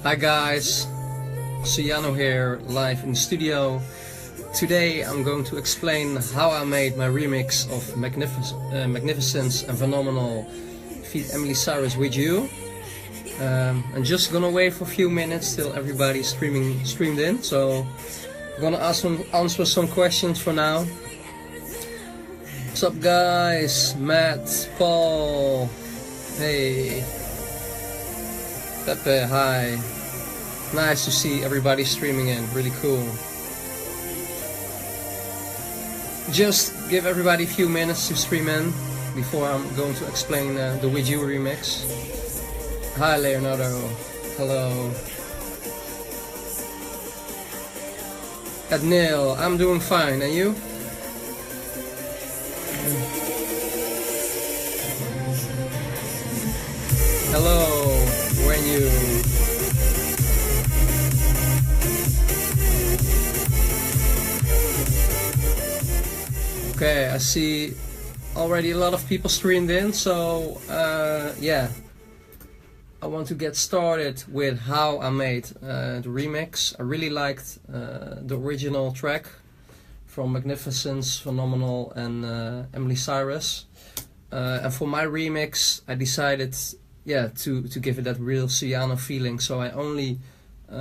Hi guys, Suyano here, live in the studio. Today I'm going to explain how I made my remix of Magnificence and Phenomenal feat. Emily Cyrus with you. I'm just gonna wait for a few minutes till everybody's streamed in, so I'm gonna answer some questions for now. What's up guys? Matt, Paul, hey, Pepe, hi. Nice to see everybody streaming in, really cool. Just give everybody a few minutes to stream in before I'm going to explain the With You remix. Hi Leonardo, hello. Neil, I'm doing fine, and you? Hello, when you? Okay, I see already a lot of people streamed in, so yeah, I want to get started with how I made the remix. I really liked the original track from Magnificence, Phenomenal and Emily Cyrus, and for my remix I decided to give it that real Suyano feeling, so I only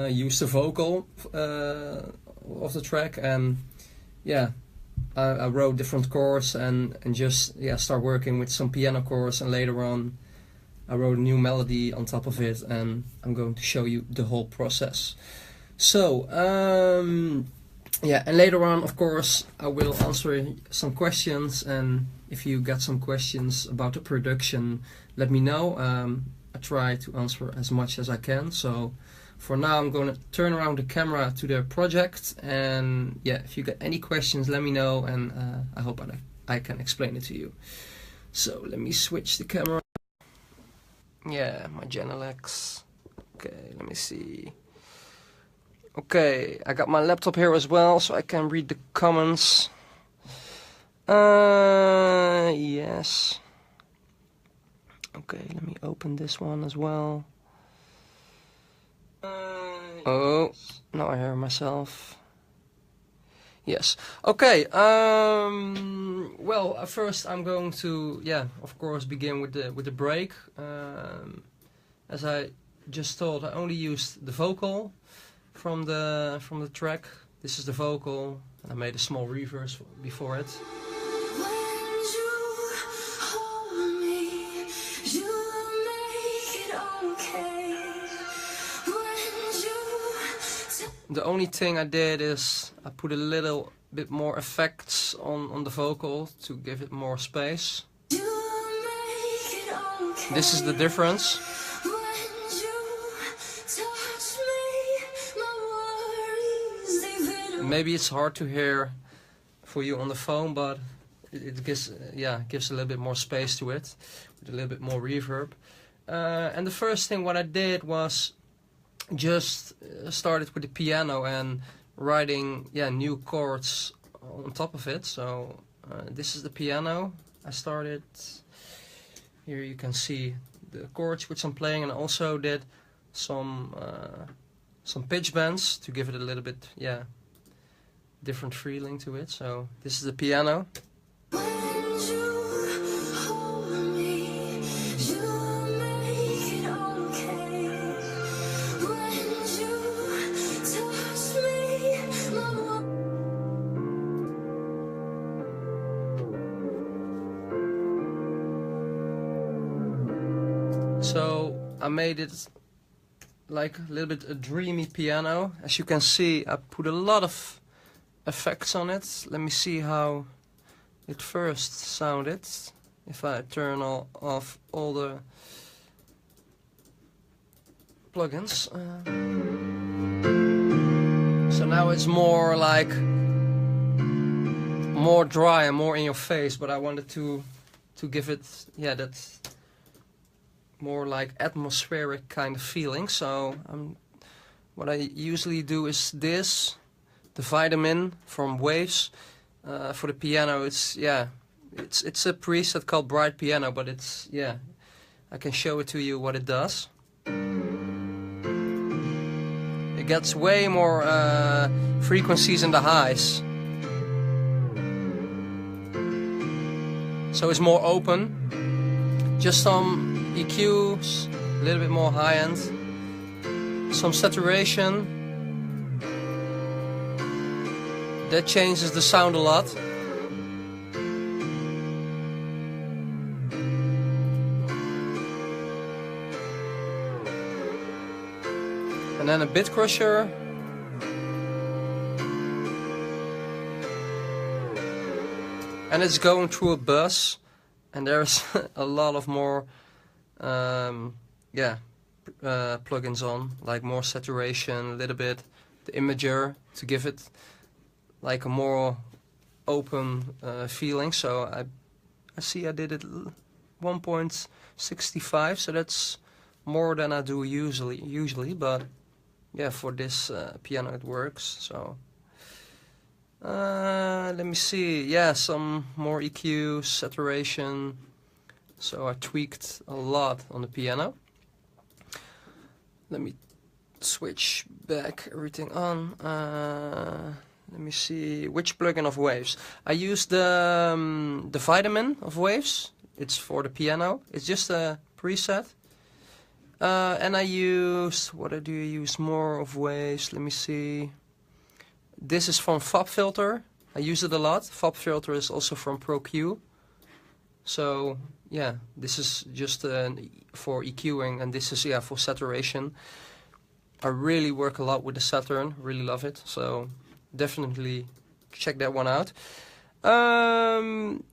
used the vocal of the track, and I wrote different chords and just start working with some piano chords, and later on I wrote a new melody on top of it, and I'm going to show you the whole process. So and later on of course I will answer some questions, and if you got some questions about the production, let me know. I try to answer as much as I can. So for now I'm going to turn around the camera to the project, and if you got any questions let me know, and I hope I can explain it to you. So let me switch the camera. Yeah, my Genelex. Okay, let me see. Okay, I got my laptop here as well so I can read the comments. Yes. Okay, let me open this one as well. Oh, now I hear myself. Yes. Okay. Well, first I'm going to, of course, begin with the break. As I just told, I only used the vocal from the track. This is the vocal, and I made a small reverse before it. The only thing I did is I put a little bit more effects on the vocal to give it more space. This is the difference. Maybe it's hard to hear for you on the phone, but it gives a little bit more space to it, with a little bit more reverb. And the first thing what I did was just started with the piano and writing new chords on top of it. So this is the piano. I started here. You can see the chords which I'm playing, and I also did some pitch bends to give it a little bit different feeling to it. So this is the piano. So I made it like a little bit a dreamy piano. As you can see, I put a lot of effects on it. Let me see how it first sounded. If I turn off all the plugins. So now it's more like more dry and more in your face, but I wanted to give it that more like atmospheric kind of feeling. So what I usually do is this, the Vitamin from Waves. For the piano, it's a preset called Bright Piano, but it's I can show it to you what it does. It gets way more frequencies in the highs. So it's more open. Just some EQs, a little bit more high end. Some saturation. That changes the sound a lot. And then a bit crusher. And it's going through a bus, and there's a lot of more plugins on, like more saturation, a little bit, the imager to give it like a more open feeling. So I see I did it 1.65, so that's more than I do usually, but yeah, for this piano it works. So let me see, yeah, some more EQ, saturation. So I tweaked a lot on the piano. Let me switch back everything on. Let me see, which plugin of Waves. I use the Vitamin of Waves. It's for the piano. It's just a preset. And I use, what do you use more of Waves? Let me see. This is from FabFilter. I use it a lot. FabFilter is also from ProQ. So yeah, this is just for EQing, and this is for saturation. I really work a lot with the Saturn. Really love it. So definitely check that one out.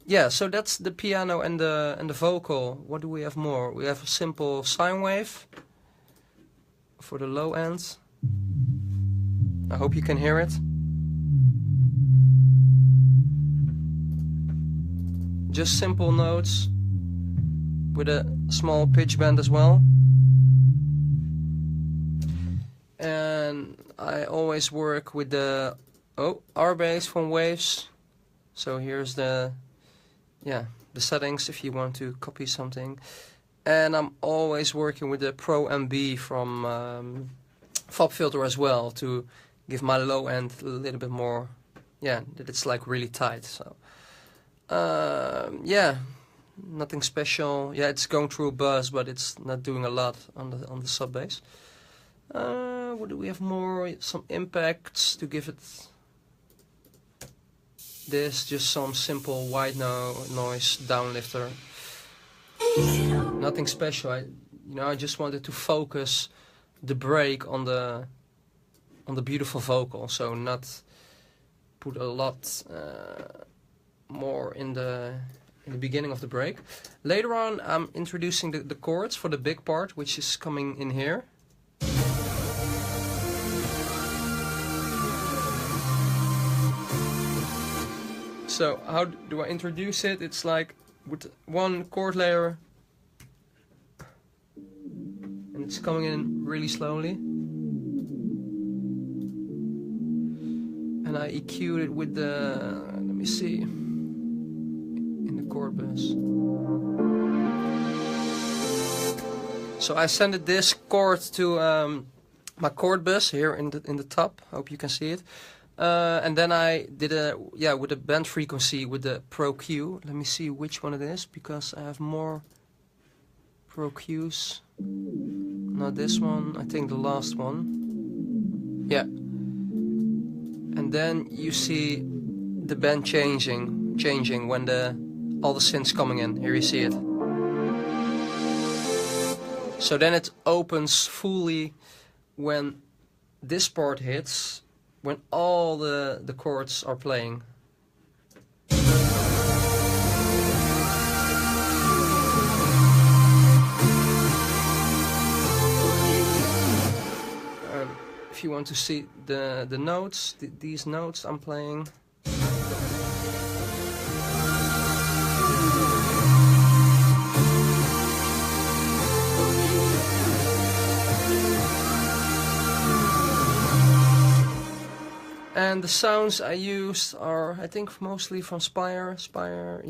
Yeah, so that's the piano and the vocal. What do we have more? We have a simple sine wave for the low end. I hope you can hear it. Just simple notes with a small pitch bend as well. And I always work with the R bass from Waves. So here's the settings if you want to copy something. And I'm always working with the Pro MB from FabFilter as well, to give my low end a little bit more, that it's like really tight. So nothing special. Yeah, it's going through a buzz, but it's not doing a lot on the sub bass. What do we have more? Some impacts to give it this, just some simple white noise downlifter. Nothing special. I just wanted to focus the break on the beautiful vocal, so not put a lot more in the beginning of the break. Later on, I'm introducing the chords for the big part, which is coming in here. So how do I introduce it? It's like with one chord layer, and it's coming in really slowly. And I EQ'd it with the, let me see, in the chord bus. So I sent this chord to my chord bus here in the top. Hope you can see it. And then I did with a band frequency with the Pro Q. Let me see which one it is, because I have more Pro Qs. Not this one, I think the last one. Yeah. And then you see the band changing when all the synths coming in. Here you see it. So then it opens fully when this part hits, when all the chords are playing. If you want to see the notes, these notes I'm playing. And the sounds I used are, I think, mostly from Spire, Spire,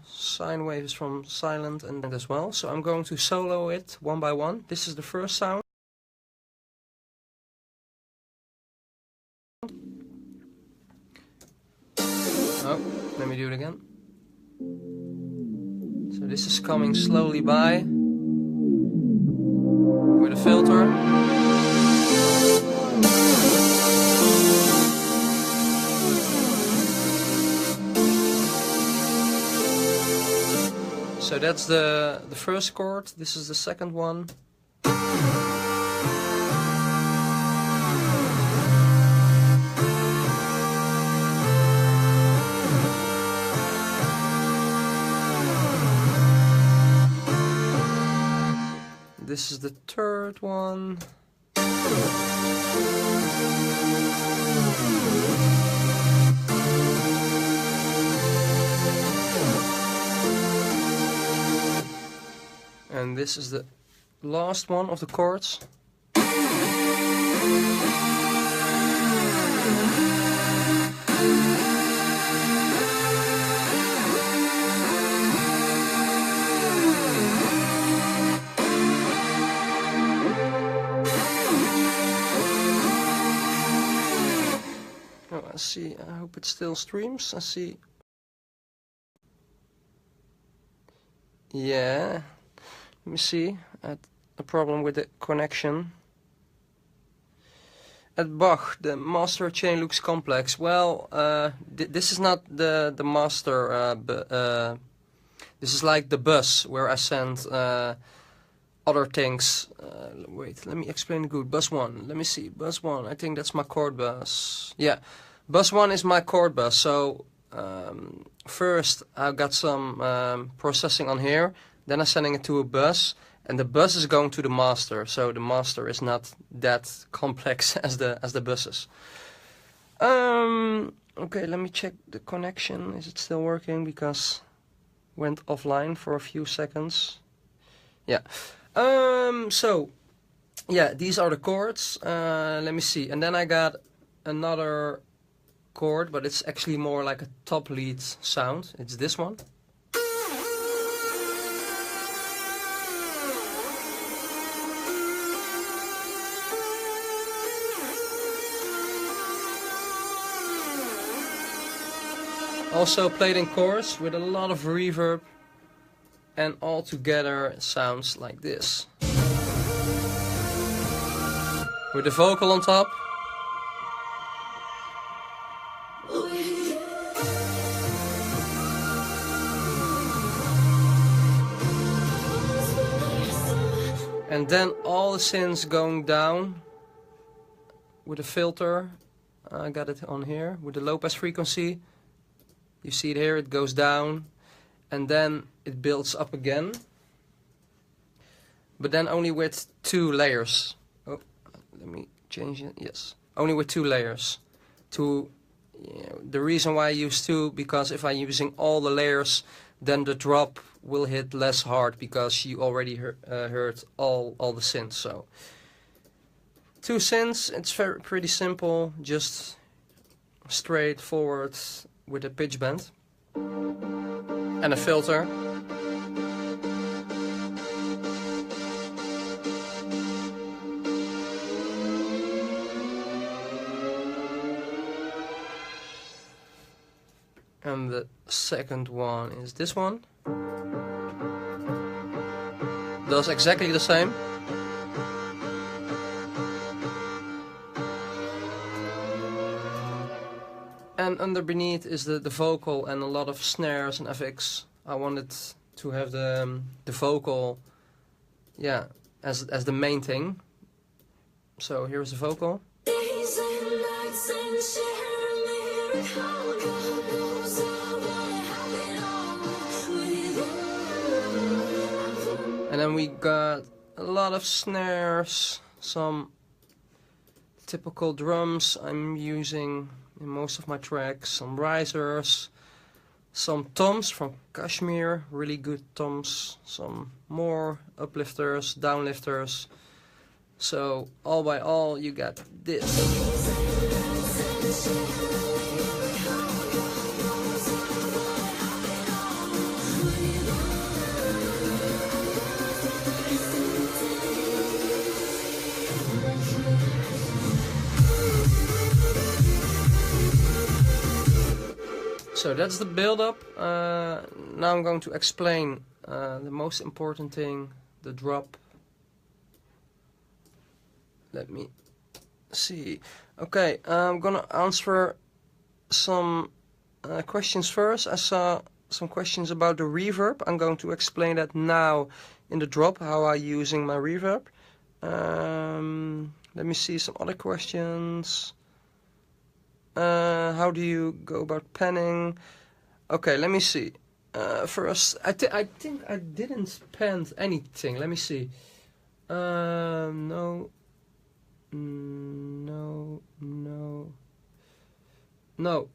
sine wave is from Silent and as well. So I'm going to solo it one by one. This is the first sound. Let me do it again. So this is coming slowly by with a filter. So that's the first chord. This is the second one. This is the third one. And this is the last one of the chords. Oh, I see. I hope it still streams. I see. Yeah. Let me see. I had a problem with the connection. At Bach, the master chain looks complex. Well, this is not the master. This is like the bus where I send other things. Wait, let me explain it good. Bus 1. Let me see. Bus 1. I think that's my chord bus. Yeah, bus 1 is my chord bus. So first I got some processing on here. Then I'm sending it to a bus, and the bus is going to the master. So the master is not that complex as the buses. Okay, let me check the connection. Is it still working? Because it went offline for a few seconds. Yeah. So yeah, these are the chords. Let me see. And then I got another chord, but it's actually more like a top lead sound. It's this one. Also played in chorus with a lot of reverb, and all together it sounds like this. With the vocal on top. And then all the synths going down with a filter. I got it on here with the low pass frequency. You see it here, it goes down and then it builds up again. But then only with 2 layers. Oh, let me change it. Yes, only with 2 layers. The reason why I use 2, because if I'm using all the layers, then the drop will hit less hard because you already heard all the synths. So 2 synths, it's pretty simple, just straightforward with a pitch bend and a filter. And the second one is this one. Does exactly the same. And underneath is the vocal and a lot of snares and effects. I wanted to have the vocal, yeah, as the main thing. So here's the vocal. And then we got a lot of snares, some typical drums I'm using in most of my tracks, some risers, some toms from Kashmir, really good toms, some more uplifters, downlifters. So all by all you got this. So that's the build-up. Now I'm going to explain the most important thing, the drop. Let me see. Okay, I'm gonna answer some questions first. I saw some questions about the reverb. I'm going to explain that now in the drop, how I'm using my reverb. Let me see some other questions. How do you go about panning? Okay, let me see. First, I think I didn't pan anything. Let me see. No,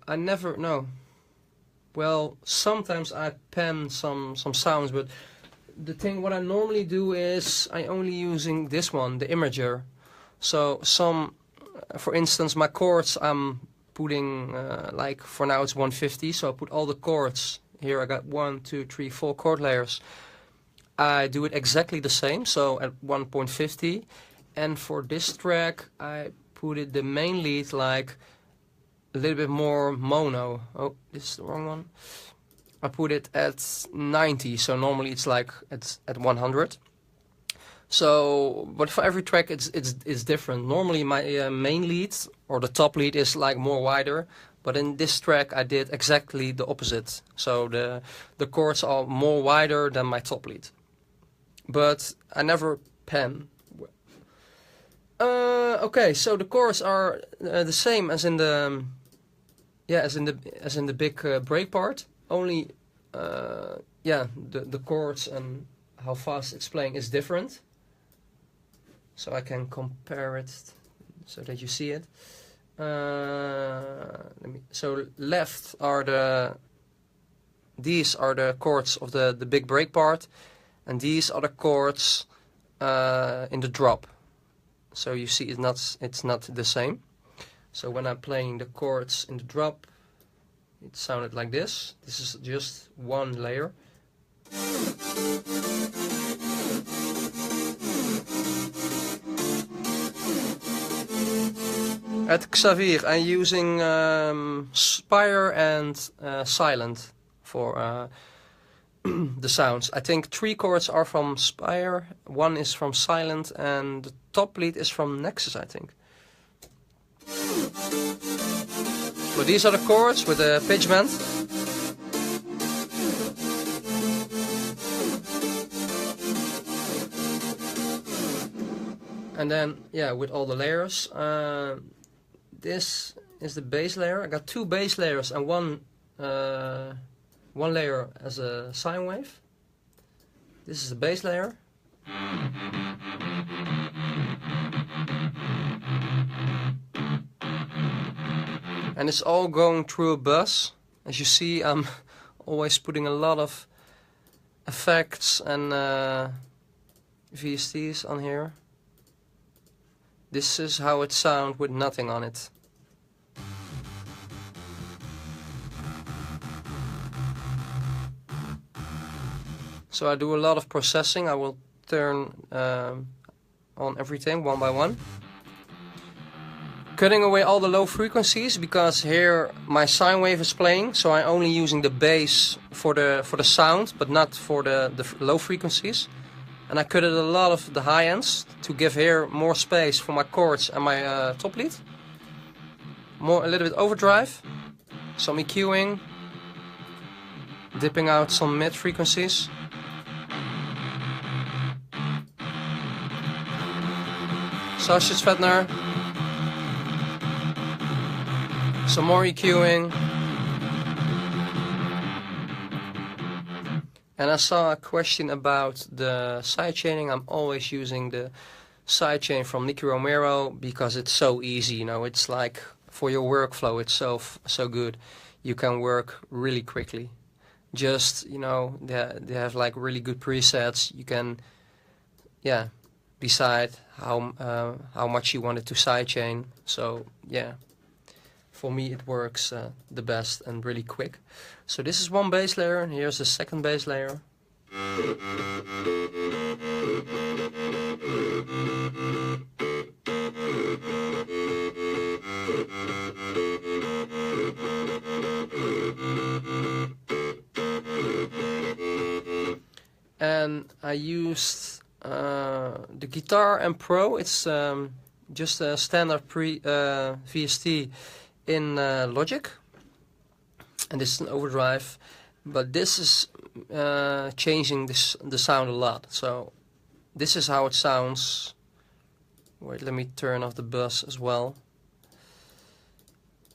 I never. No. Well, sometimes I pan some sounds, but the thing what I normally do is I only using this one, the imager. So for instance, my chords I'm putting like for now it's 150. So I put all the chords here. I got 1, 2, 3, 4 chord layers. I do it exactly the same. So at 1.50, and for this track I put it the main lead like a little bit more mono. Oh, this is the wrong one. I put it at 90, so normally it's like it's at 100. So, but for every track it's different. Normally my main lead or the top lead is like more wider, but in this track I did exactly the opposite. So the chords are more wider than my top lead. But I never pan. Okay, so the chords are the same as in the as in the big break part. Only the chords and how fast it's playing is different. So I can compare it so that you see it. So left are these are the chords of the big break part, and these are the chords in the drop. So you see it's not the same. So when I'm playing the chords in the drop, it sounded like this. This is just one layer. At Xavier, I'm using Spire and Silent for the sounds. I think 3 chords are from Spire, 1 is from Silent, and the top lead is from Nexus, I think. So these are the chords with the pitch bend. And then, with all the layers. This is the bass layer. I got 2 bass layers and one layer as a sine wave. This is the bass layer. And it's all going through a bus. As you see, I'm always putting a lot of effects and VSTs on here. This is how it sounds with nothing on it. So I do a lot of processing. I will turn on everything one by one. Cutting away all the low frequencies, because here my sine wave is playing, so I'm only using the bass for the sound, but not for the low frequencies. And I cut a lot of the high ends to give here more space for my chords and my top lead. A little bit overdrive, some EQing, dipping out some mid frequencies. Sausage-Fettner, some more EQing. And I saw a question about the sidechaining. I'm always using the sidechain from Nicky Romero because it's so easy, you know. It's like for your workflow, it's so good. You can work really quickly. Just, you know, they have like really good presets. You can, decide how much you want it to sidechain. So yeah, for me it works the best and really quick. So this is one bass layer, and here's the second bass layer. I used the Guitar and Pro. It's just a standard VST in Logic, and this is an overdrive. But this is changing the sound a lot. So this is how it sounds. Wait, let me turn off the bus as well.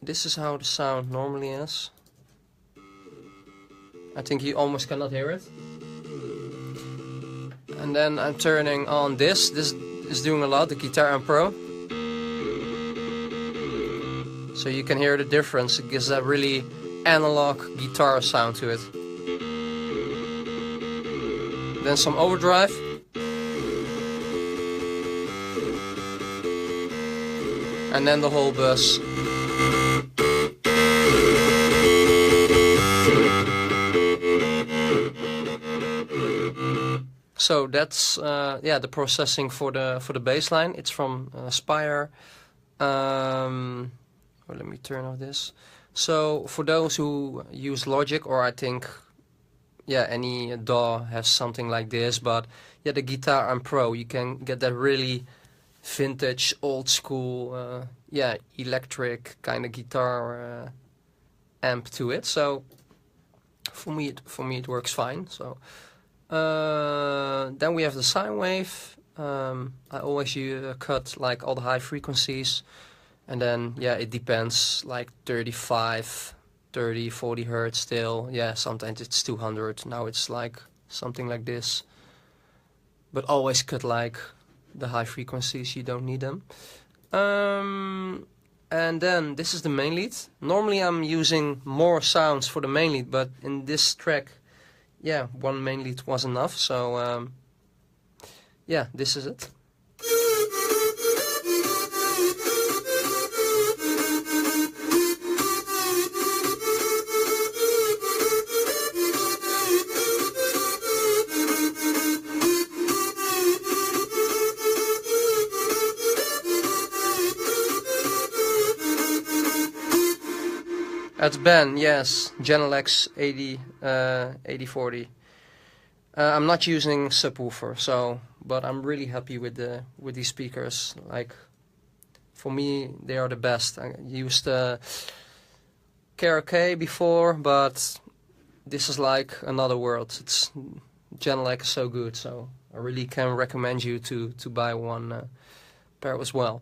This is how the sound normally is. I think you almost cannot hear it. And then I'm turning on this. This is doing a lot, the Guitar and Pro. So you can hear the difference. It gives that really analog guitar sound to it. Then some overdrive. And then the whole bus. So that's yeah, the processing for the bass line. It's from Spire. Well, let me turn off this. So for those who use Logic, or I think yeah, any DAW has something like this, but yeah, the Guitar and Pro, you can get that really vintage, old school, yeah, electric kind of guitar amp to it. So for me it works fine. So then we have the sine wave. I always cut like all the high frequencies, and then yeah, it depends, like 35, 30, 40 hertz still. Yeah, sometimes it's 200. Now it's like something like this. But always cut like the high frequencies, you don't need them. And then this is the main lead. Normally I'm using more sounds for the main lead, but in this track, yeah, one main lead was enough. So yeah, this is it. That's Ben, yes, Genelex 8040. I'm not using subwoofer, so, but I'm really happy with these speakers. Like, for me, they are the best. I used KRK before, but this is like another world. It's Genelex is so good, so I really can recommend you to buy one pair as well.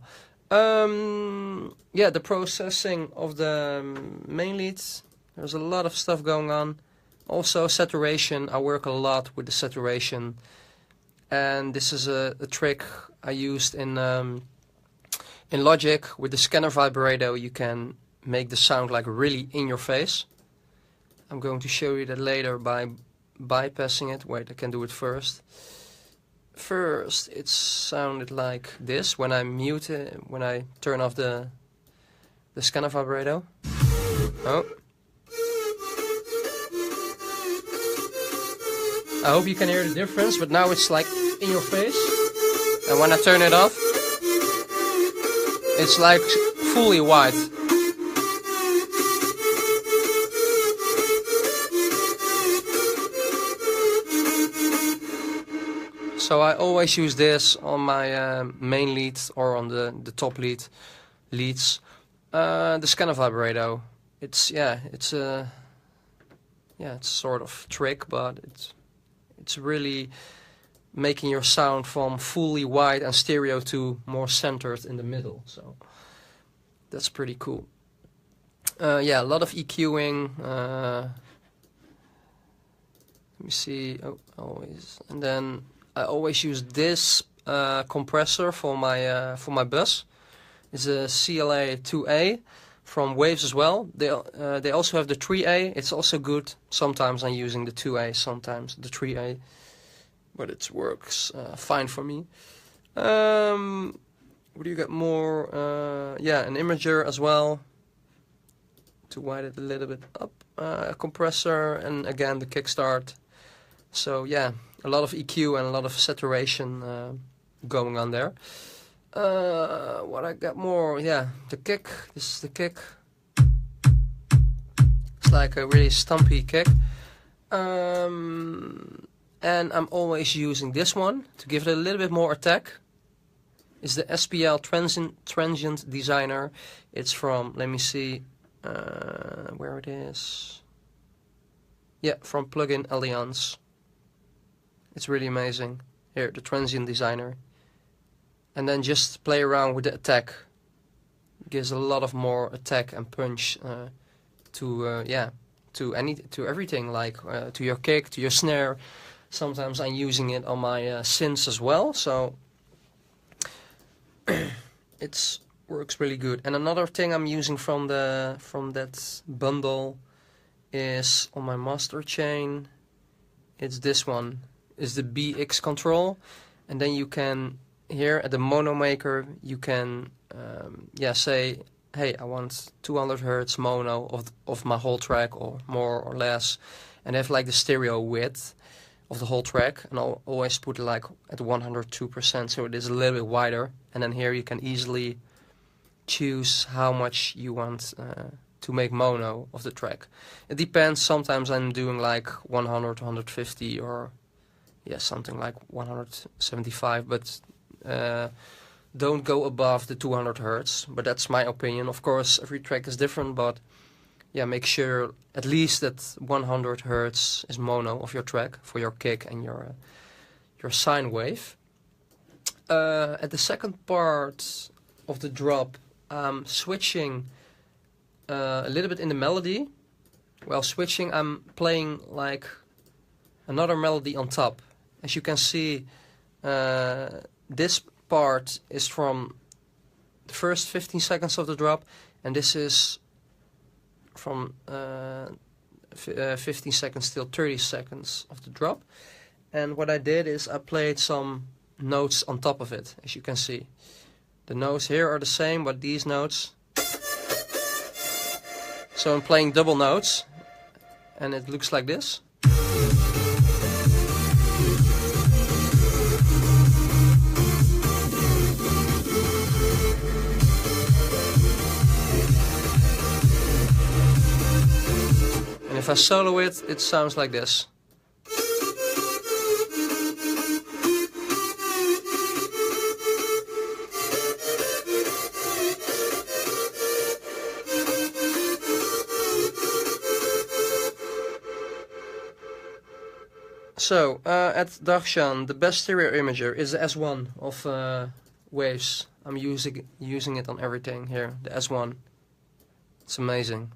Yeah, the processing of the main leads, there's a lot of stuff going on. Also saturation, I work a lot with the saturation, and this is a trick I used in Logic. With the scanner vibrato you can make the sound like really in your face. I'm going to show you that later by bypassing it. Wait, I can do it first. First, it sounded like this when I mute it, when I turn off the scanner vibrato. Oh. I hope you can hear the difference, but now it's like in your face. And when I turn it off, it's like fully white. So I always use this on my main lead or on the top leads. The scanner vibrato. It's it's a sort of trick, but it's really making your sound from fully white and stereo to more centered in the middle. So that's pretty cool. Yeah, a lot of EQing. Let me see. Oh, always, and then I always use this compressor for my bus. It's a CLA 2A from Waves as well. They also have the 3A. It's also good. Sometimes I'm using the 2A, sometimes the 3A, but it works fine for me. What do you get more? Yeah, an imager as well to widen it a little bit up. A compressor, and again the kickstart. So yeah, a lot of EQ and a lot of saturation going on there. What I got more? Yeah, the kick. This is the kick. It's like a really stumpy kick. And and I'm always using this one to give it a little bit more attack. It's the SPL Transient Designer. It's from, let me see where it is. Yeah, from Plugin Alliance. It's really amazing. Here, the Transient Designer. And then just play around with the attack. Gives a lot of more attack and punch to everything, like to your kick, to your snare. Sometimes I'm using it on my synths as well, so it works really good. And another thing I'm using from that bundle is on my master chain. It's this one. It's the BX control, and then you can here at the mono maker you can say, hey, I want 200 Hertz mono of my whole track, or more or less, and have like the stereo width of the whole track, and I'll always put it like at 102%, so it is a little bit wider. And then here you can easily choose how much you want to make mono of the track. It depends. Sometimes I'm doing like 100, 150, or something like 175, but don't go above the 200 Hertz. But that's my opinion. Of course, every track is different, but yeah, make sure at least that 100 Hertz is mono of your track for your kick and your sine wave. At the second part of the drop, I'm switching a little bit in the melody. While switching, I'm playing like another melody on top. As you can see, this part is from the first 15 seconds of the drop, and this is from 15 seconds till 30 seconds of the drop. And what I did is I played some notes on top of it. As you can see, the notes here are the same, but these notes, so I'm playing double notes, and it looks like this. And if I solo it, it sounds like this. So, at Darshan, the best stereo imager is the S1 of Waves. I'm using it on everything here, the S1. It's amazing.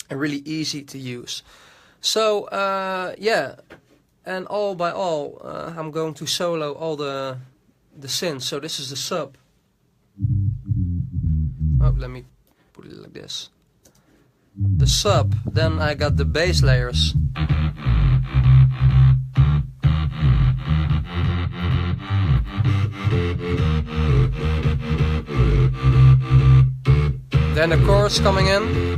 And really easy to use. So, and all by all, I'm going to solo all the synths. So this is the sub. Oh, let me put it like this. The sub, then I got the bass layers. Then the chorus coming in.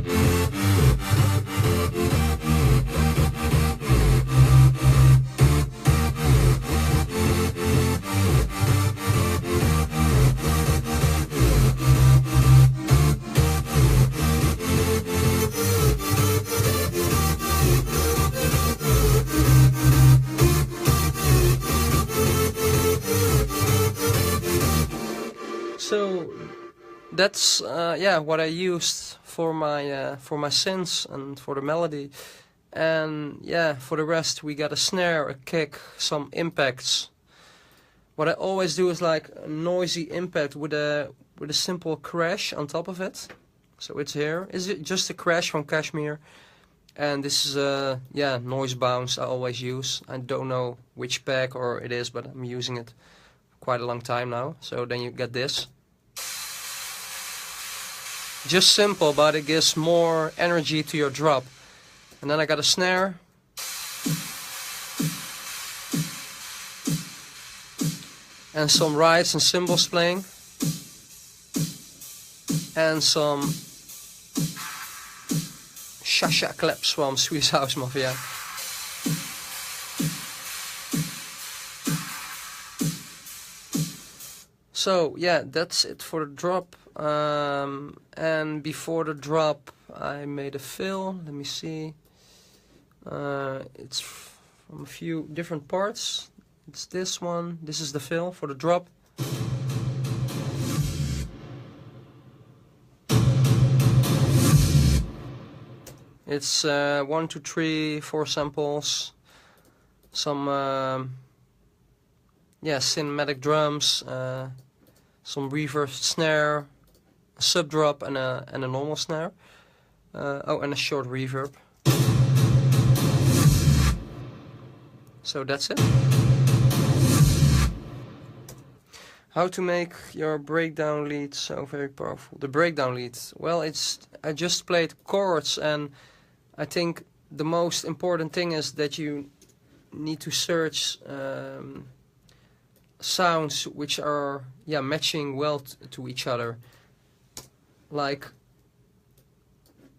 So that's what I used for my synths and for the melody, and for the rest we got a snare, a kick, some impacts. What I always do is like a noisy impact with a simple crash on top of it. So it's here. Is it just a crash from Kashmir? And this is a noise bounce I always use. I don't know which pack or it is, but I'm using it quite a long time now. So then you get this. Just simple, but it gives more energy to your drop. And then I got a snare. And some rides and cymbals playing. And some sha-sha claps from Swedish House Mafia. So that's it for the drop. And before the drop I made a fill. Let me see. It's a few different parts. It's this one. This is the fill for the drop. It's 1, 2, 3, 4 samples. Some yeah, cinematic drums. Some reverb snare, a sub drop, and a normal snare. Oh, and a short reverb. So that's it. How to make your breakdown lead so very powerful. The breakdown lead. Well, I just played chords, and I think the most important thing is that you need to search sounds which are matching well to each other. Like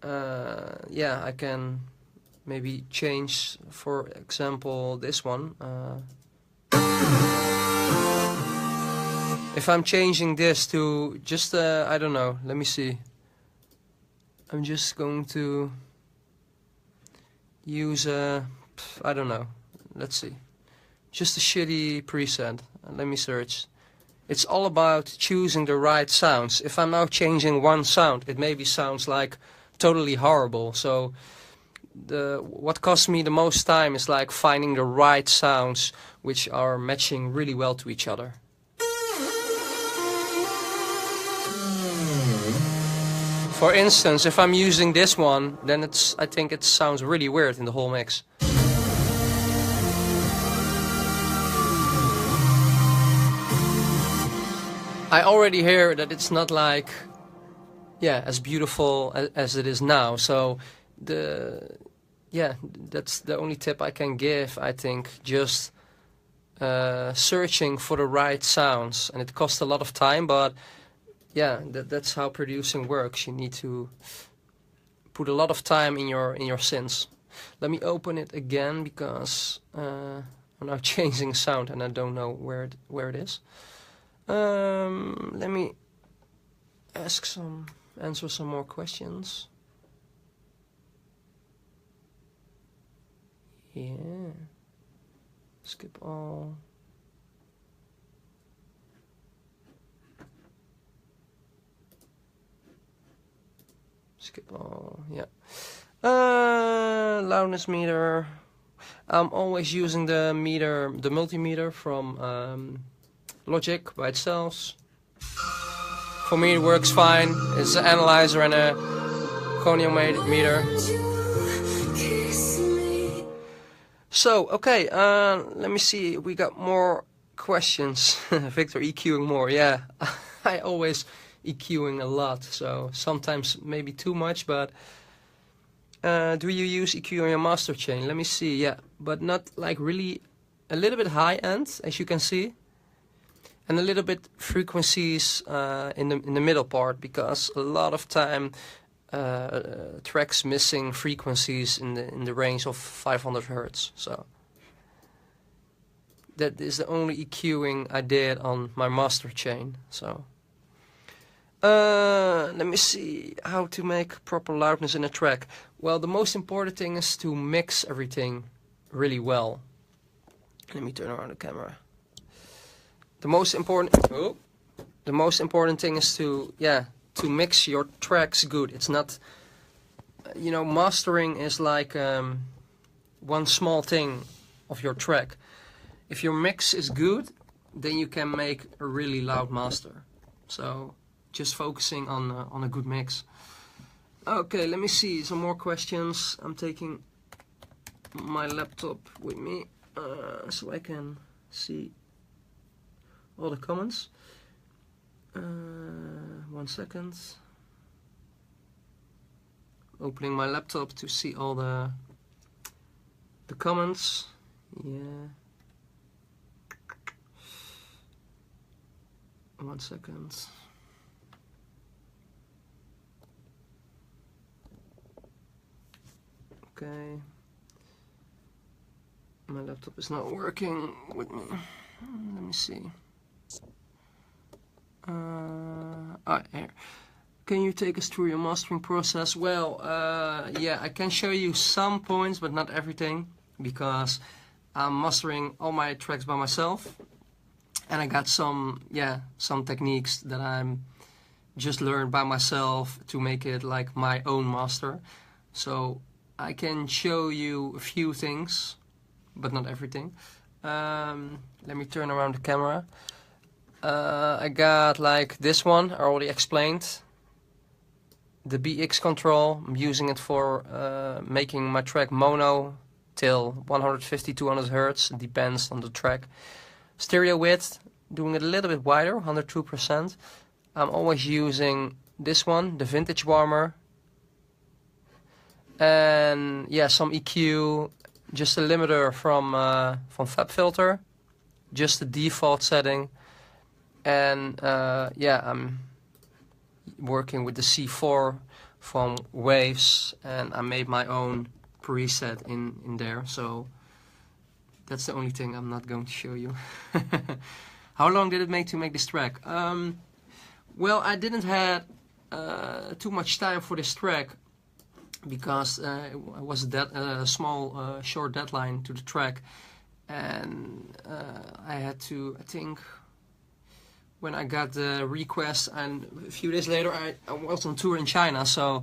I can maybe change, for example, this one. If I'm changing this to just I don't know, let me see. I'm just going to use I don't know, let's see, just a shitty preset. Let me search. It's all about choosing the right sounds. If I'm now changing one sound, it maybe sounds like totally horrible. So what costs me the most time is like finding the right sounds which are matching really well to each other. For instance, if I'm using this one, then I think it sounds really weird in the whole mix. I already hear that it's not like, as beautiful as it is now. So that's the only tip I can give, I think. Just searching for the right sounds, and it costs a lot of time, but yeah, that's how producing works. You need to put a lot of time in your synths. Let me open it again because I'm now changing sound and I don't know where it is. Let me answer some more questions. Yeah. Skip all. Skip all, yeah. Loudness meter. I'm always using the multimeter from Logic by itself. For me it works fine. It's an analyzer and a goniometer. So, okay, let me see. We got more questions. Victor, EQing more, yeah. I always EQing a lot, so sometimes maybe too much, but do you use EQ on your master chain? Let me see, yeah, but not like really, a little bit high end, as you can see, and a little bit frequencies in the middle part, because a lot of time tracks missing frequencies in the range of 500 Hertz, so that is the only EQing I did on my master chain. So let me see how to make proper loudness in a track. Well, the most important thing is to mix everything really well. Let me turn around the camera. The most important thing is to mix your tracks good. It's not, mastering is like one small thing of your track. If your mix is good, then you can make a really loud master. So just focusing on a good mix. Okay, let me see some more questions. I'm taking my laptop with me so I can see all the comments. 1 second. Opening my laptop to see all the comments. Yeah. 1 second. Okay. My laptop is not working with me. Let me see. Here. Can you take us through your mastering process? Well, yeah, I can show you some points, but not everything, because I'm mastering all my tracks by myself, and I got some techniques that I'm just learned by myself to make it like my own master. So I can show you a few things, but not everything. Let me turn around the camera. I got like this one, I already explained. The BX control, I'm using it for making my track mono till 150, 200 Hertz, it depends on the track. Stereo width, doing it a little bit wider, 102%. I'm always using this one, the vintage warmer. And yeah, some EQ, just a limiter from FabFilter, just the default setting. And yeah, I'm working with the C4 from Waves, and I made my own preset in there, so that's the only thing I'm not going to show you. How long did it take to make this track? Well, I didn't have too much time for this track because it was a small short deadline to the track, and I had to, I think, when I got the request, and a few days later I was on tour in China, so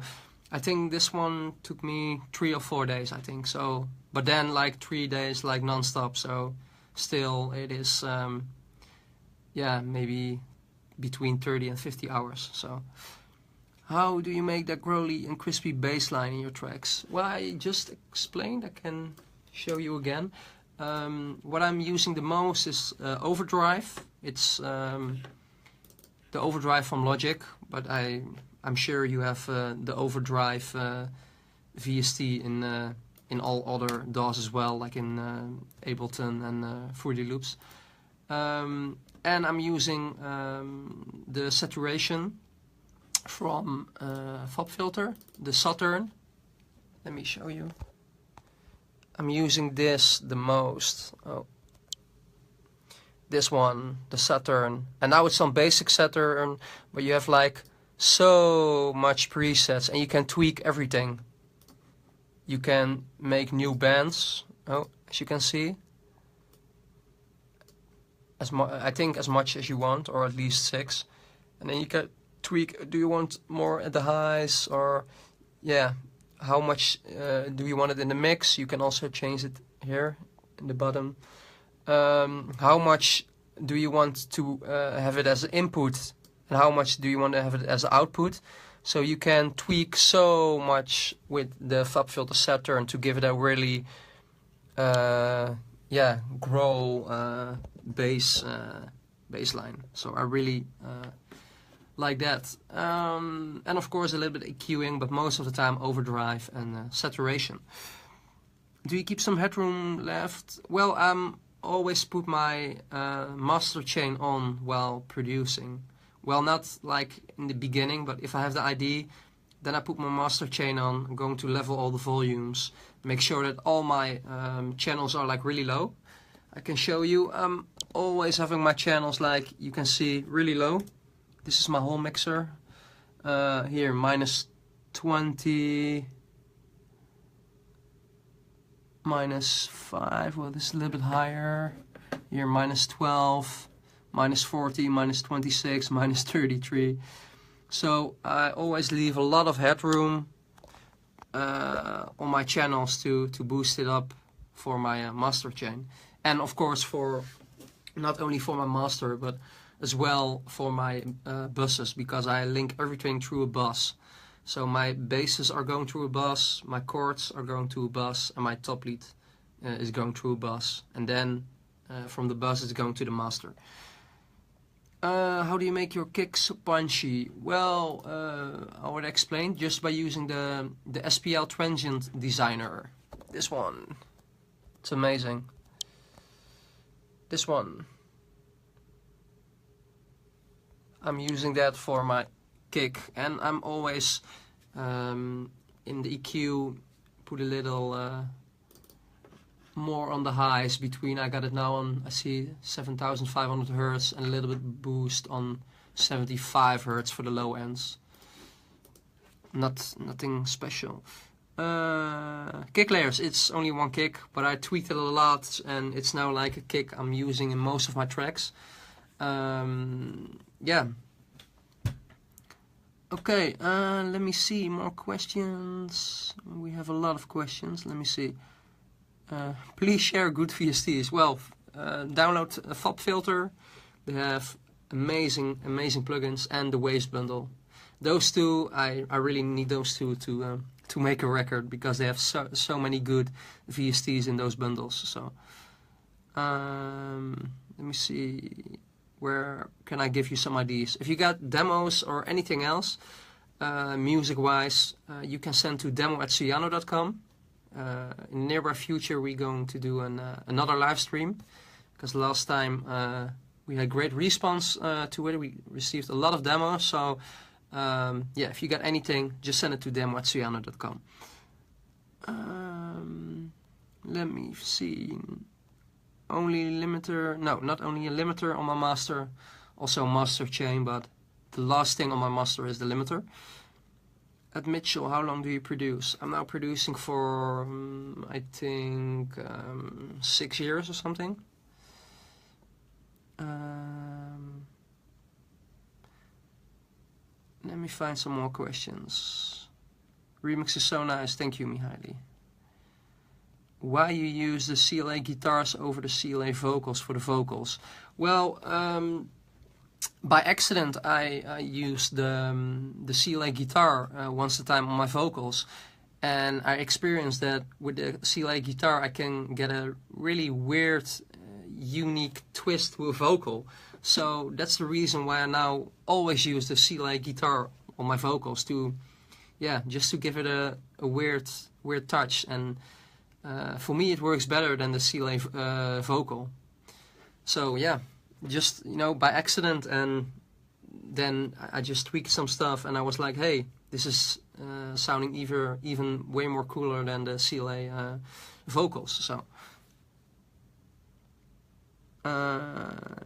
I think this one took me 3 or 4 days, I think. So, but then like 3 days like non-stop, so still it is yeah, maybe between 30 and 50 hours. So how do you make that growly and crispy bass line in your tracks? Well, I just explained, I can show you again. What I'm using the most is overdrive. It's the overdrive from Logic, but I'm sure you have the overdrive VST in all other DAWs as well, like in Ableton and Fruity Loops. And I'm using the saturation from FabFilter, the Saturn. Let me show you. I'm using this the most. Oh. This one, the Saturn. And now it's some basic Saturn, but you have like so much presets and you can tweak everything. You can make new bands, oh, as you can see. I think as much as you want, or at least 6. And then you can tweak, do you want more at the highs, or yeah, how much do you want it in the mix? You can also change it here in the bottom. How much do you want to have it as an input, and how much do you want to have it as an output? So you can tweak so much with the FabFilter Saturn to give it a really yeah, growl bass line. So I really like that. And of course a little bit EQing, but most of the time overdrive and saturation. Do you keep some headroom left? Well, always put my master chain on while producing. Well, not like in the beginning, but if I have the ID, then I put my master chain on. I'm going to level all the volumes, make sure that all my channels are like really low. I can show you, I'm always having my channels, like you can see, really low. This is my whole mixer. Here, minus 20, minus 5, well this is a little bit higher. Here, minus 12, minus 40, minus 26, minus 33. So I always leave a lot of headroom on my channels to boost it up for my master chain. And of course for not only for my master, but as well for my buses, because I link everything through a bus. So my basses are going through a bus, my chords are going to a bus, and my top lead is going through a bus. And then from the bus it's going to the master. How do you make your kicks punchy? Well, I would explain just by using the SPL Transient Designer. This one. It's amazing. This one. I'm using that for my kick, and I'm always in the EQ put a little more on the highs between. I got it now on, I see 7,500 Hertz, and a little bit boost on 75 Hertz for the low ends. Nothing special. Kick layers, it's only one kick, but I tweaked it a lot and it's now like a kick I'm using in most of my tracks. Yeah. Okay, let me see, more questions. We have a lot of questions, let me see. Please share good VSTs. Well, download a FOB filter. They have amazing plugins, and the Waves bundle. Those two, I really need those two to make a record, because they have so many good VSTs in those bundles. So let me see, where can I give you some ideas? If you got demos or anything else, music wise, you can send to demo@suyano.com. In the nearby future we're going to do another live stream, because last time we had great response to it. We received a lot of demos, so yeah, if you got anything, just send it to demo@suyano.com. Let me see. Only limiter? No, not only a limiter on my master, also master chain, but the last thing on my master is the limiter. At Mitchell, how long do you produce? I'm now producing for, I think, 6 years or something. Let me find some more questions. Remix is so nice, thank you, Mihaly. Why you use the CLA guitars over the CLA vocals for the vocals? Well, by accident I used the CLA guitar once a time on my vocals, and I experienced that with the CLA guitar I can get a really weird, unique twist to a vocal. So that's the reason why I now always use the CLA guitar on my vocals, to, yeah, just to give it a weird touch. And for me it works better than the CLA vocal. So yeah, just, you know, by accident, and then I just tweaked some stuff and I was like, hey, this is sounding even way more cooler than the CLA vocals. So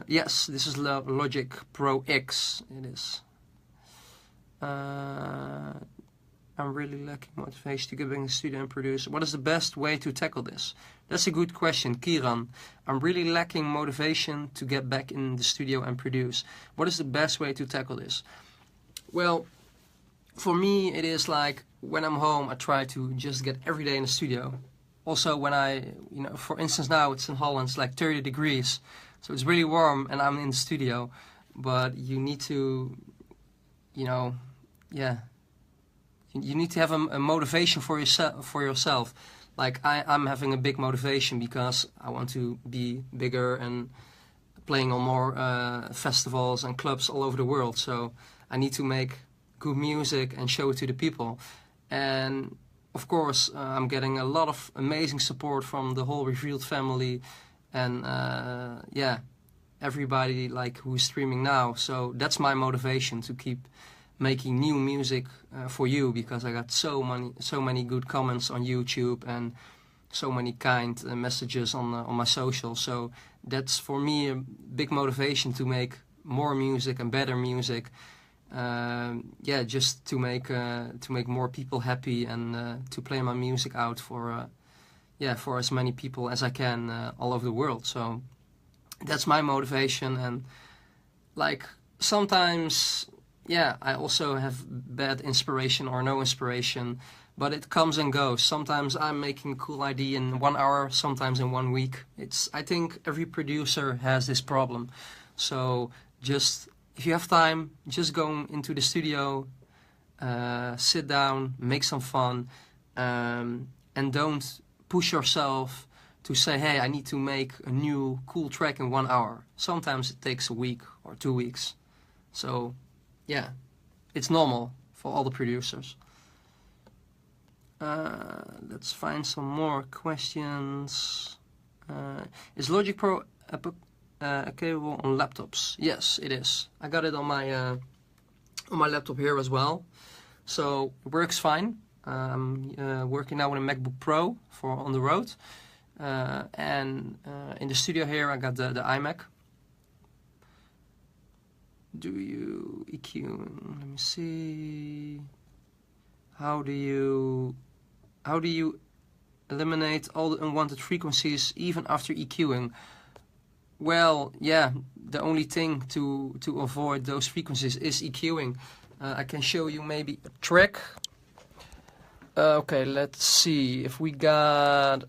yes, this is Logic Pro X, it is. I'm really lacking motivation to get back in the studio and produce. What is the best way to tackle this? That's a good question, Kiran. I'm really lacking motivation to get back in the studio and produce. What is the best way to tackle this? Well, for me it is like, when I'm home I try to just get every day in the studio. Also when I, you know, for instance now it's in Holland, it's like 30 degrees. So it's really warm and I'm in the studio. But you need to, you know, yeah, you need to have a motivation for yourself. Like I'm having a big motivation because I want to be bigger and playing on more festivals and clubs all over the world. So I need to make good music and show it to the people. And of course I'm getting a lot of amazing support from the whole Revealed family, and yeah, everybody like who's streaming now. So that's my motivation to keep making new music for you, because I got so many good comments on YouTube and so many kind messages on my social. So that's for me a big motivation to make more music and better music. Yeah, just to make more people happy, and to play my music out for yeah, for as many people as I can all over the world. So that's my motivation. And like sometimes, yeah, I also have bad inspiration or no inspiration, but it comes and goes. Sometimes I'm making a cool idea in 1 hour, sometimes in 1 week. I think every producer has this problem. So just, if you have time, just go into the studio, sit down, make some fun, and don't push yourself to say, hey, I need to make a new cool track in 1 hour. Sometimes it takes a week or 2 weeks. So yeah, it's normal for all the producers. Let's find some more questions. Is Logic Pro capable on laptops? Yes, it is. I got it on my laptop here as well, so it works fine. I'm working now with a MacBook Pro for on the road, and in the studio here I got the iMac. Do you EQ? Let me see. How do you how do you eliminate all the unwanted frequencies even after EQing? Well, yeah, the only thing to avoid those frequencies is EQing. I can show you maybe a track. Okay, let's see if we got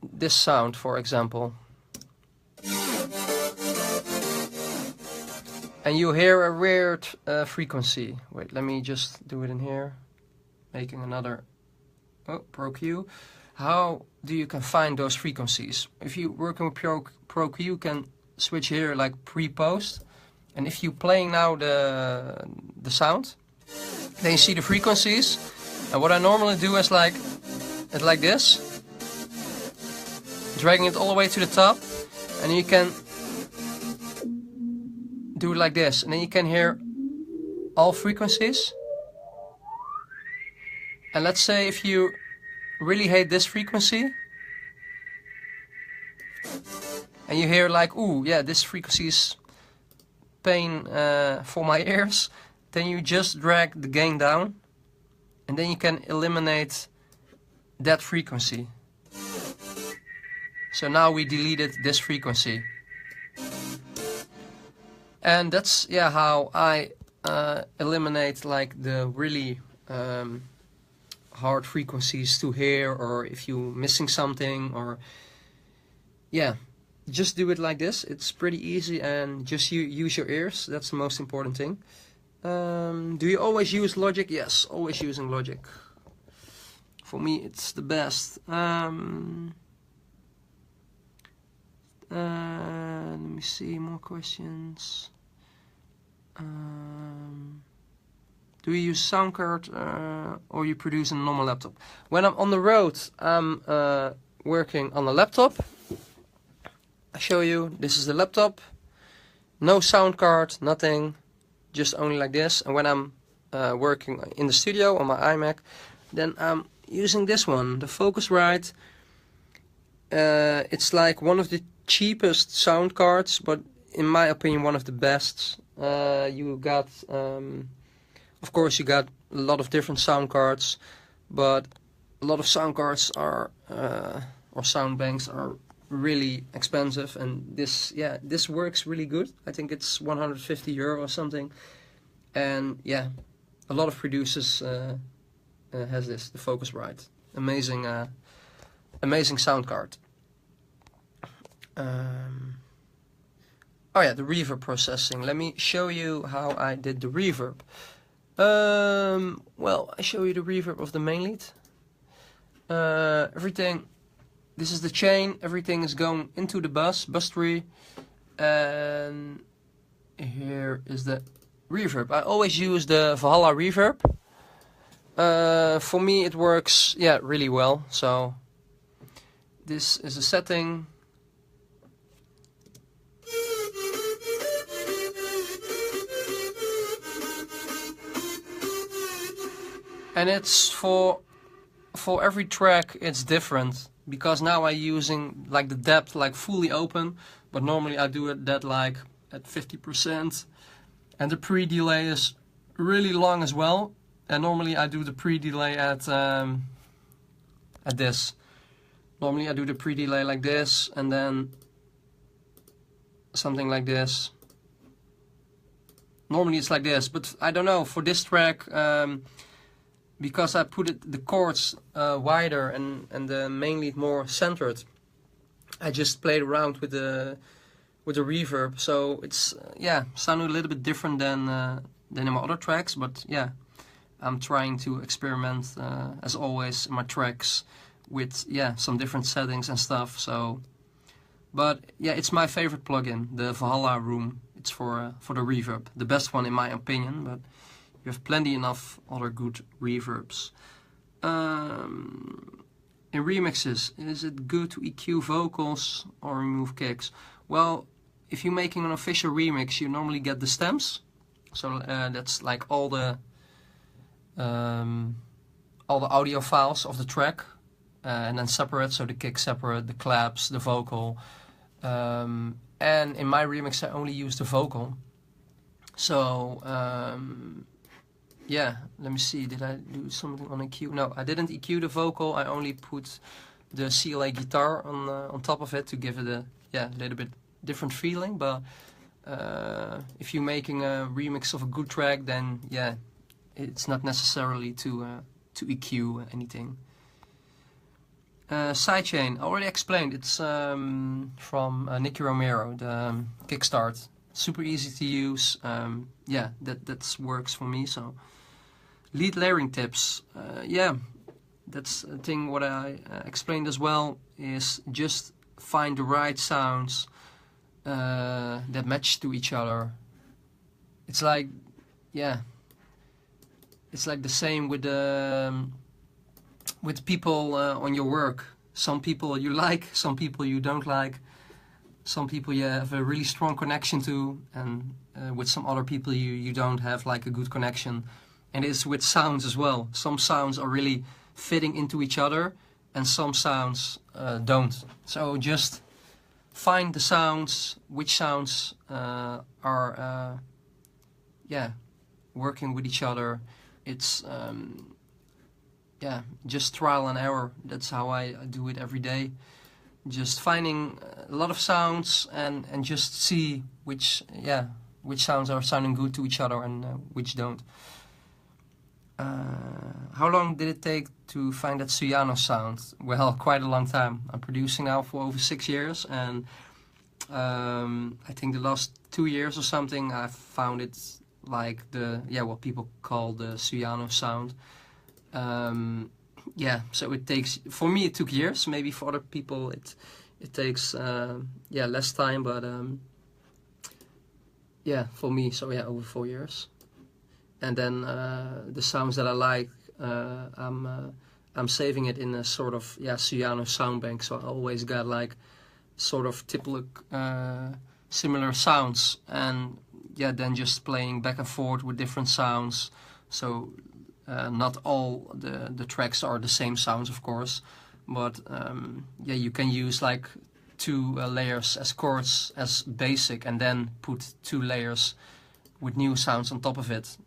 this sound, for example. And you hear a weird frequency. Wait, let me just do it in here. Making another Pro Q. How do you can find those frequencies? If you working with Pro Q, you can switch here like pre-post. And if you playing now the sound, then you see the frequencies. And what I normally do is like this, dragging it all the way to the top, and you can do it like this, and then you can hear all frequencies. And let's say if you really hate this frequency, and you hear like, ooh, yeah, this frequency is pain for my ears, then you just drag the gain down, and then you can eliminate that frequency. So now we deleted this frequency. And that's, yeah, how I eliminate like the really hard frequencies to hear, or if you're missing something, or yeah, just do it like this. It's pretty easy, and just use your ears. That's the most important thing. Do you always use Logic? Yes, always using Logic. For me, it's the best. Let me see, more questions. Do you use sound card or you produce a normal laptop? When I'm on the road, I'm working on a laptop. I show you, this is the laptop. No sound card, nothing, just only like this. And when I'm working in the studio on my iMac, then I'm using this one, the Focusrite. It's like one of the cheapest sound cards, but in my opinion one of the best. You got, of course you got a lot of different sound cards, but a lot of sound cards are, or sound banks are really expensive, and this, yeah, this works really good. I think it's 150 euro or something, and yeah, a lot of producers has this, the Focusrite. Amazing, amazing sound card. Oh yeah, the reverb processing. Let me show you how I did the reverb. Well, I show you the reverb of the main lead. Everything, this is the chain, everything is going into the bus tree, and here is the reverb. I always use the Valhalla reverb. For me it works, yeah, really well. So this is a setting. And it's for every track it's different, because now I'm using like the depth like fully open, but normally I do it that like at 50%, and the pre-delay is really long as well. And normally I do the pre-delay at this. Normally I do the pre-delay like this, and then something like this. Normally it's like this, but I don't know, for this track, because I put the chords wider and the main lead more centered, I just played around with the reverb. So it's yeah, sounded a little bit different than in my other tracks, but yeah, I'm trying to experiment as always in my tracks with, yeah, some different settings and stuff. So, but yeah, it's my favorite plugin, the Valhalla Room. It's for the reverb, the best one in my opinion, but you have plenty enough other good reverbs. In remixes, is it good to EQ vocals or remove kicks? Well, if you're making an official remix, you normally get the stems. So that's like all the audio files of the track, and then separate. So the kick separate, the claps, the vocal. And in my remix, I only use the vocal. So yeah, let me see, did I do something on EQ? No, I didn't EQ the vocal, I only put the CLA guitar on top of it to give it a little bit different feeling. But if you're making a remix of a good track, then yeah, it's not necessarily to EQ anything. Sidechain, I already explained, it's from Nicky Romero, the Kickstart. Super easy to use, yeah, that works for me. So lead layering tips, yeah, that's a thing what I explained as well, is just find the right sounds that match to each other. It's like, yeah, it's like the same with people on your work. Some people you like, some people you don't like, some people you have a really strong connection to, and with some other people you don't have like a good connection. And it's with sounds as well. Some sounds are really fitting into each other, and some sounds don't. So just find the sounds, which sounds are yeah, working with each other. It's yeah, just trial and error. That's how I do it every day. Just finding a lot of sounds and just see which sounds are sounding good to each other and which don't. How long did it take to find that Suyano sound? Well, quite a long time. I'm producing now for over 6 years, and I think the last 2 years or something I found it like what people call the Suyano sound. Yeah, so it takes, for me it took years, maybe for other people it takes less time, but yeah, for me, so yeah, over 4 years. And then the sounds that I like, I'm saving it in a sort of Suyano sound bank. So I always got like sort of typical similar sounds, and yeah, then just playing back and forth with different sounds. So not all the tracks are the same sounds, of course, but yeah, you can use like 2 layers as chords as basic, and then put 2 layers with new sounds on top of it.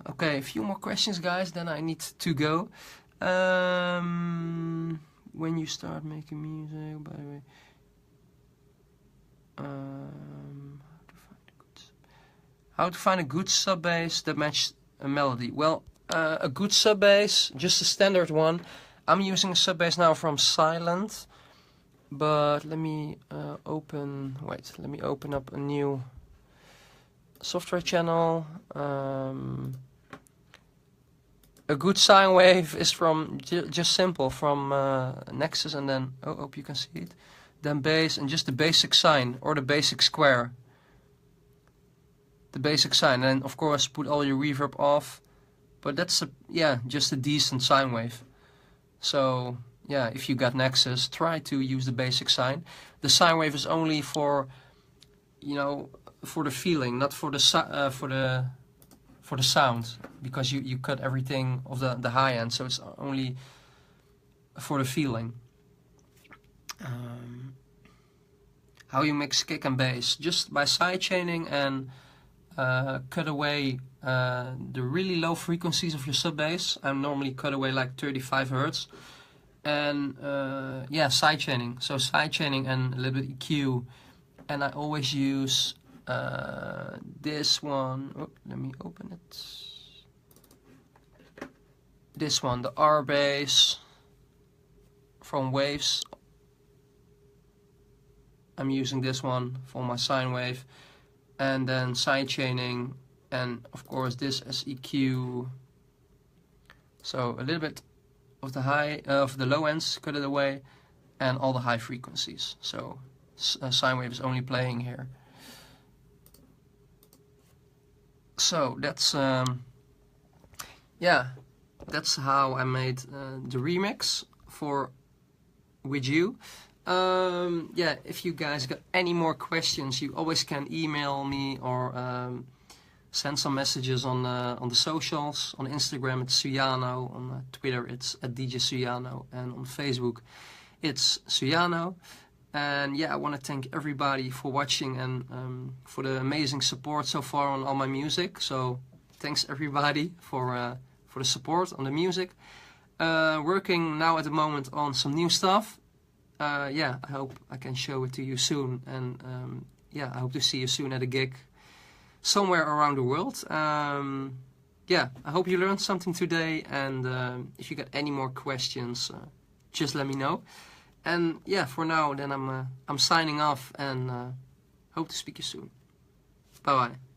Okay, a few more questions, guys, then I need to go. When you start making music, by the way, how to find a good sub bass that matches a melody? Well, a good sub bass, just a standard one. I'm using a sub bass now from Silent, but let me open up a new software channel. A good sine wave is from just simple from Nexus, and then hope you can see it. Then bass and just the basic sine or the basic square. The basic sine, and of course put all your reverb off. But that's just a decent sine wave. So yeah, if you got Nexus, try to use the basic sine. The sine wave is only for, you know, for the feeling, not for the sound, because you cut everything of the high end, so it's only for the feeling. How you mix kick and bass? Just by sidechaining and cut away the really low frequencies of your sub bass. I normally cut away like 35 Hz, and sidechaining. So sidechaining and a little bit EQ, and I always use this one. Oh, let me open it. This one, the R bass from Waves. I'm using this one for my sine wave, and then sidechaining, and of course this as EQ. So a little bit of the high, of the low ends, cut it away, and all the high frequencies. So sine wave is only playing here. So that's that's how I made the remix for With You. If you guys got any more questions, you always can email me or send some messages on the socials. On Instagram it's Suyano, on Twitter it's @DJ Suyano, and on Facebook it's Suyano. And yeah, I want to thank everybody for watching and for the amazing support so far on all my music. So thanks everybody for the support on the music. Working now at the moment on some new stuff. Yeah, I hope I can show it to you soon. And yeah, I hope to see you soon at a gig somewhere around the world. Yeah, I hope you learned something today. And if you got any more questions, just let me know. And yeah, for now, then I'm signing off and hope to speak to you soon. Bye bye.